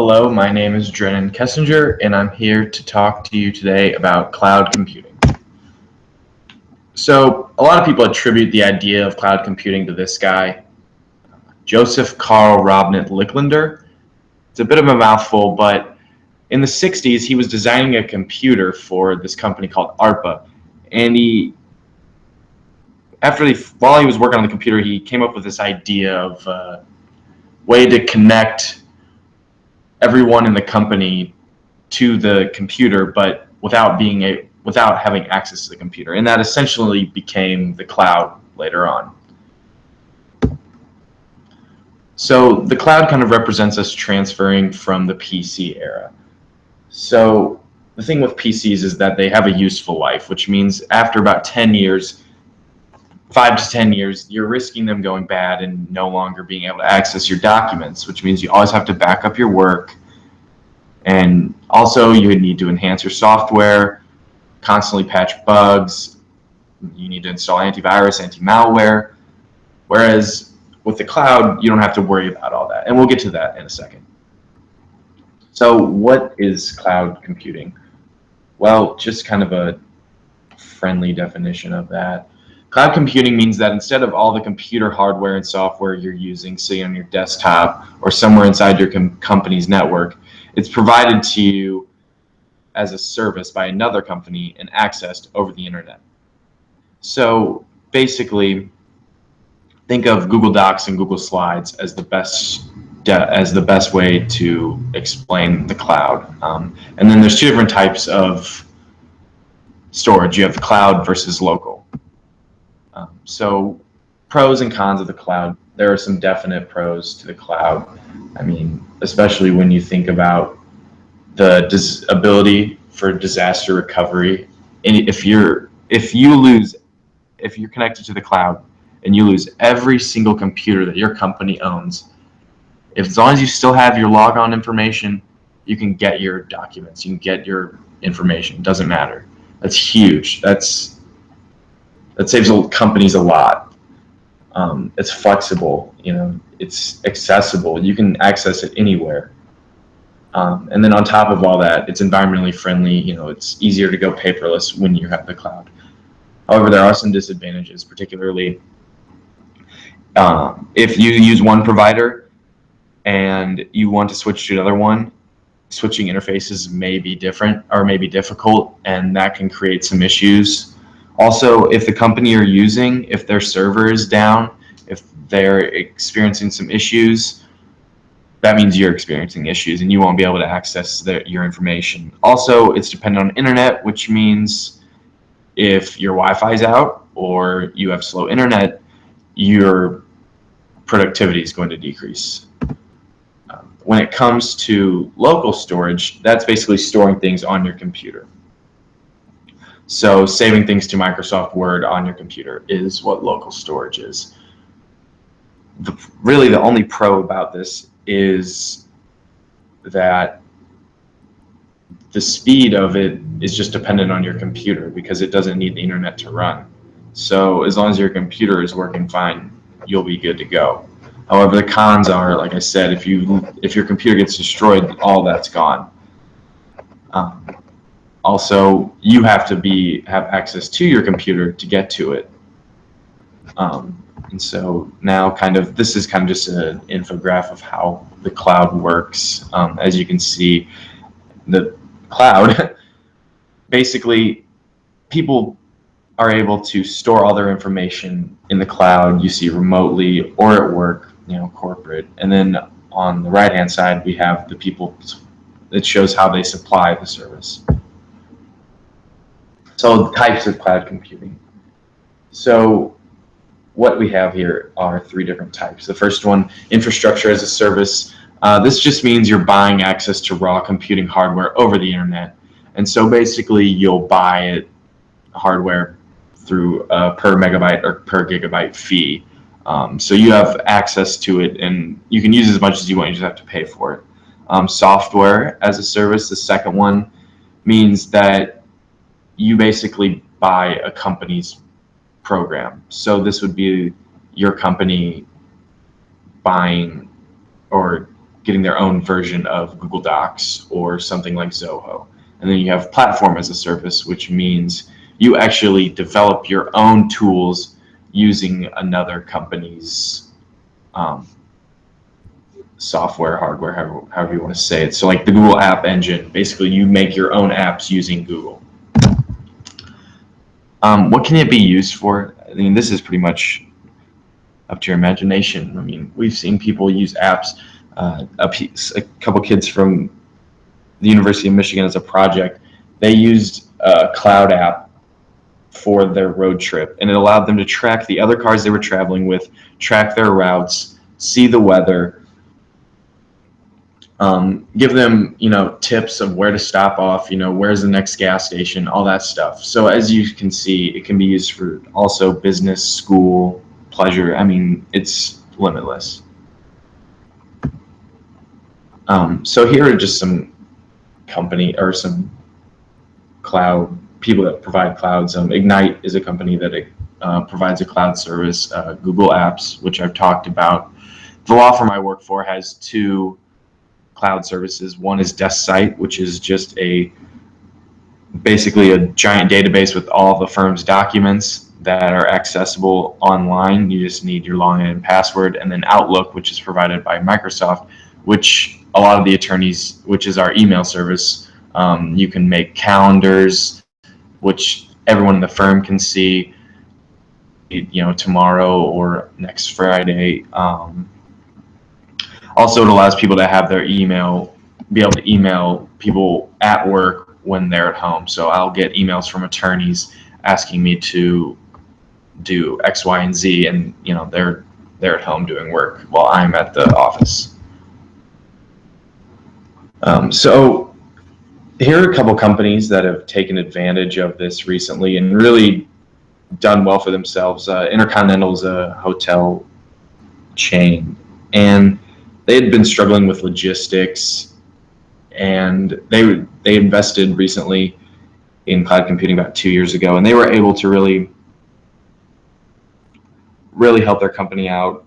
Hello, my name is Drennan Kessinger, and I'm here to talk to you today about cloud computing. So, a lot of people attribute the idea of cloud computing to this guy, Joseph Carl Robnett Lichtlander. It's a bit of a mouthful, but in the 60s, he was designing a computer for this company called ARPA, and while he was working on the computer, he came up with this idea of a way to connect everyone in the company to the computer, but without having access to the computer, and that essentially became the cloud later on. So the cloud kind of represents us transferring from the PC era. So the thing with PCs is that they have a useful life, which means after about 10 years, 5 to 10 years, you're risking them going bad and no longer being able to access your documents, which means you always have to back up your work. And also you need to enhance your software, constantly patch bugs. You need to install antivirus, anti-malware. Whereas with the cloud, you don't have to worry about all that. And we'll get to that in a second. So what is cloud computing? Well, just kind of a friendly definition of that. Cloud computing means that instead of all the computer hardware and software you're using, say on your desktop or somewhere inside your company's network, it's provided to you as a service by another company and accessed over the internet. So basically, think of Google Docs and Google Slides as the best way to explain the cloud. And then there's two different types of storage. You have the cloud versus local. So pros and cons of the cloud. There are some definite pros to the cloud. I mean, especially when you think about the ability for disaster recovery. And if you're connected to the cloud and you lose every single computer that your company owns, as long as you still have your logon information, you can get your documents, you can get your information. It doesn't matter. That's huge. That saves companies a lot. It's flexible, it's accessible. You can access it anywhere. And then on top of all that, it's environmentally friendly. It's easier to go paperless when you have the cloud. However, there are some disadvantages, particularly if you use one provider and you want to switch to another one, switching interfaces may be different or may be difficult, and that can create some issues. Also, if the company you're using, if their server is down, if they're experiencing some issues, that means you're experiencing issues and you won't be able to access your information. Also, it's dependent on internet, which means if your Wi-Fi is out or you have slow internet, your productivity is going to decrease. When it comes to local storage, that's basically storing things on your computer. So saving things to Microsoft Word on your computer is what local storage is. Really, the only pro about this is that the speed of it is just dependent on your computer because it doesn't need the internet to run. So as long as your computer is working fine, you'll be good to go. However, the cons are, like I said, if your computer gets destroyed, all that's gone. Also, you have to have access to your computer to get to it. And so now this is kind of just an infographic of how the cloud works. As you can see, the cloud, basically, people are able to store all their information in the cloud, you see remotely or at work, corporate. And then on the right-hand side, we have the people. It shows how they supply the service. So types of cloud computing. So what we have here are 3 different types. The first one, infrastructure as a service. This just means you're buying access to raw computing hardware over the internet. And so basically you'll buy hardware through a per megabyte or per gigabyte fee. So you have access to it and you can use as much as you want, you just have to pay for it. Software as a service, the second one, means that you basically buy a company's program. So this would be your company buying or getting their own version of Google Docs or something like Zoho. And then you have platform as a service, which means you actually develop your own tools using another company's software, hardware, however you want to say it. So like the Google App Engine, basically you make your own apps using Google. What can it be used for? I mean, this is pretty much up to your imagination. I mean, we've seen people use apps. A couple kids from the University of Michigan as a project, they used a cloud app for their road trip, and it allowed them to track the other cars they were traveling with, track their routes, see the weather, give them, tips of where to stop off, where's the next gas station, all that stuff. So as you can see, it can be used for also business, school, pleasure. I mean, it's limitless. So here are just some some cloud people that provide clouds. Ignite is a company that provides a cloud service. Google Apps, which I've talked about. The law firm I work for has two cloud services. One is DeskSite, which is just basically a giant database with all the firm's documents that are accessible online. You just need your login and password. And then Outlook, which is provided by Microsoft, which a lot of the attorneys, which is our email service. You can make calendars, which everyone in the firm can see, tomorrow or next Friday. Also, it allows people to have their be able to email people at work when they're at home. So I'll get emails from attorneys asking me to do X, Y, and Z, and they're at home doing work while I'm at the office. So here are a couple companies that have taken advantage of this recently and really done well for themselves. Intercontinental is a hotel chain, and they had been struggling with logistics, and they invested recently in cloud computing about 2 years ago, and they were able to really help their company out.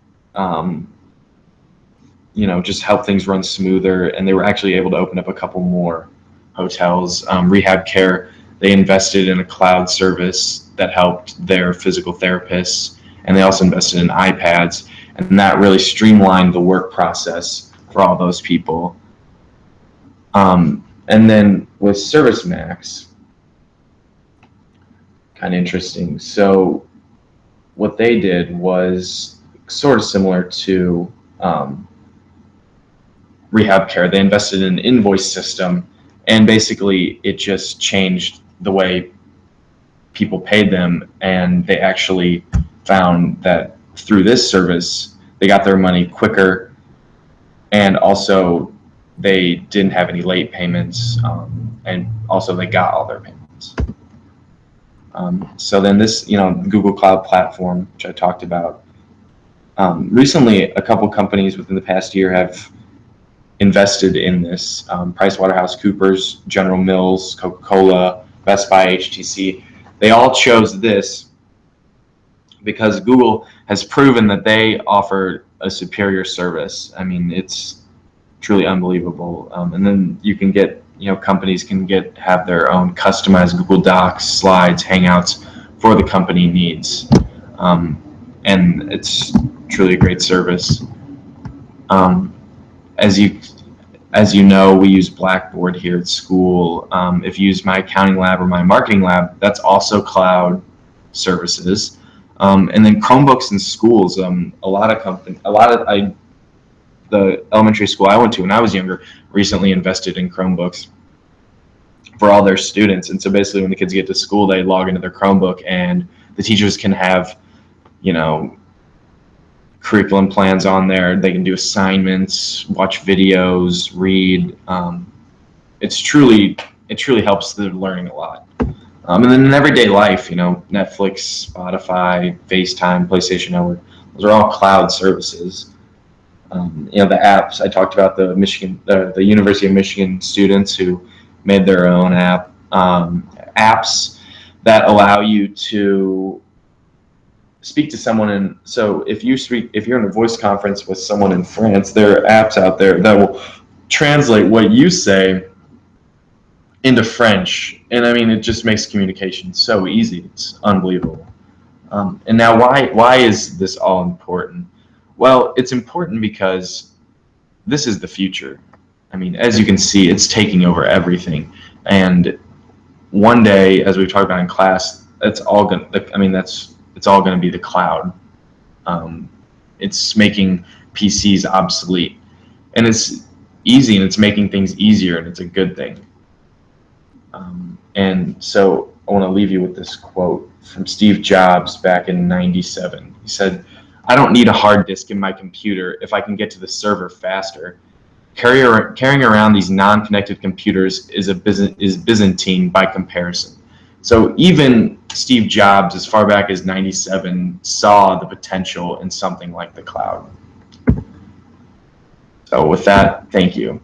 Just help things run smoother, and they were actually able to open up a couple more hotels. Rehab Care, they invested in a cloud service that helped their physical therapists, and they also invested in iPads, and that really streamlined the work process for all those people. And then with ServiceMax, kind of interesting. So what they did was sort of similar to Rehab Care. They invested in an invoice system, and basically it just changed the way people paid them, and they actually found that through this service they got their money quicker, and also they didn't have any late payments, and also they got all their payments. So then this, Google Cloud Platform, which I talked about, recently a couple companies within the past year have invested in this. PricewaterhouseCoopers, General Mills, Coca-Cola, Best Buy, HTC, they all chose this because Google has proven that they offer a superior service. I mean, it's truly unbelievable. And then you can get, companies can have their own customized Google Docs, slides, Hangouts for the company needs. And it's truly a great service. As you know, we use Blackboard here at school. If you use my accounting lab or my marketing lab, that's also cloud services. And then Chromebooks in schools. The elementary school I went to when I was younger recently invested in Chromebooks for all their students. And so basically when the kids get to school, they log into their Chromebook, and the teachers can have, curriculum plans on there. They can do assignments, watch videos, read. It truly helps the learning a lot. And then in everyday life, Netflix, Spotify, FaceTime, PlayStation Network, those are all cloud services. The apps I talked about, the University of Michigan students who made their own apps that allow you to speak to someone in, so if you're in a voice conference with someone in France, there are apps out there that will translate what you say into French. And I mean, it just makes communication so easy. It's unbelievable. And now, why is this all important? Well, it's important because this is the future. I mean, as you can see, it's taking over everything. And one day, as we've talked about in class, it's all going. I mean, it's all going to be the cloud. It's making PCs obsolete, and it's easy, and it's making things easier, and it's a good thing. And so I want to leave you with this quote from Steve Jobs back in '97. He said, "I don't need a hard disk in my computer if I can get to the server faster. Carrying around these non-connected computers is Byzantine by comparison." So even Steve Jobs, as far back as '97, saw the potential in something like the cloud. So with that, thank you.